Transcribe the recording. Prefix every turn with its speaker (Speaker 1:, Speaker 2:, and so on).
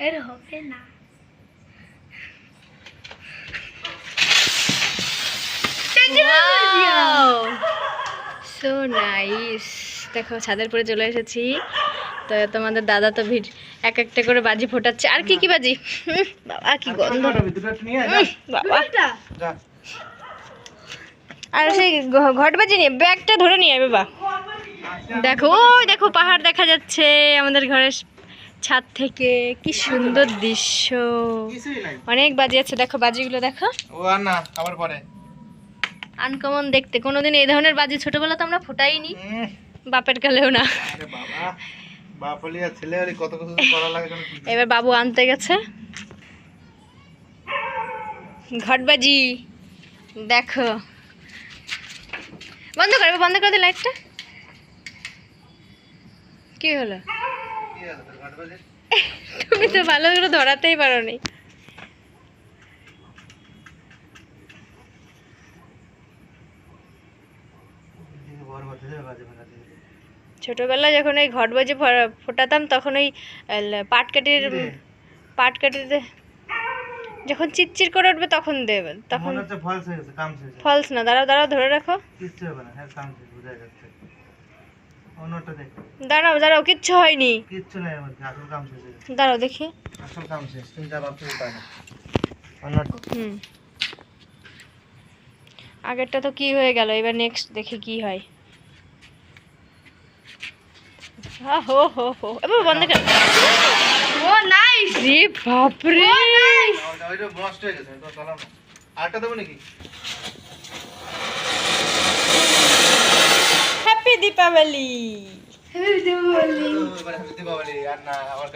Speaker 1: এর হবে না। So nice. দেখো ছাদের পরে চলে এসেছি। তো তোমাদের দাদা তো এক একটা করে বাজি ফোটাচ্ছে। আর কি কি বাজি? বাবা কি গন্ধ! বাবা আর সেই ঘট বাজি নিয়ে ব্যাগটা ধরে নিয়ে বাবা। দেখো ওই দেখো পাহাড় দেখা যাচ্ছে আমাদের ঘরের ছাদ থেকে। কি সুন্দর দৃশ্য। অনেক বাজি আছে, দেখো বাজিগুলো দেখো।
Speaker 2: ও আর না, আবার পরে
Speaker 1: আনকমন দেখতে। কোনোদিন এই ধরনের বাজি ছোটবেলা তো আমরা ফোটাইনি, বাপের কালেও না।
Speaker 2: আরে বাবা, বাপলিয়া ছেলে আর কত কিছু করা লাগে কেন।
Speaker 1: এবার বাবু আনতে গেছে ঘটবাজি। দেখো বন্ধ করে দে লাইটটা। কি হলো?
Speaker 2: কি হলো তোর ঘটবাজি?
Speaker 1: তুমি তো ভালো করে ধরাতেই পারোনি। ছোটবেলায় যখন এই ঘটবাজি ফোটাতাম তখন ওই পাটকাঠির যখন চিরচির করে উঠবে তখন দেবেন। তখন
Speaker 2: ফলস হয়ে গেছে, কাম শেষ।
Speaker 1: ফলস না, দাঁড়াও ধরে রাখো।
Speaker 2: কিচ্ছু হবে না, হ্যাঁ কাম শেষ বোঝা যাচ্ছে। অন্যটা দেখ।
Speaker 1: দাঁড়াও কিচ্ছু হয়নি।
Speaker 2: কিচ্ছু নাই আমার, আসল কাম শেষ হয়ে গেছে।
Speaker 1: দাঁড়াও দেখি।
Speaker 2: আসল কাম শেষ, তুমি যা ভাবছো তাই না। অন্যটা
Speaker 1: আগেরটা তো কি হয়ে গেল, এবার নেক্সট দেখি কি হয়। এবার বন্ধ কর। ও নাইস রে, বাপ রে।
Speaker 2: ওইটা নষ্ট হয়ে গেছে, তো চালাও না। আরেকটা দেবো নাকি?
Speaker 1: হ্যাপি দীপাবলি।
Speaker 2: এবার হ্যাপি দীপাবলি। আর না, আবার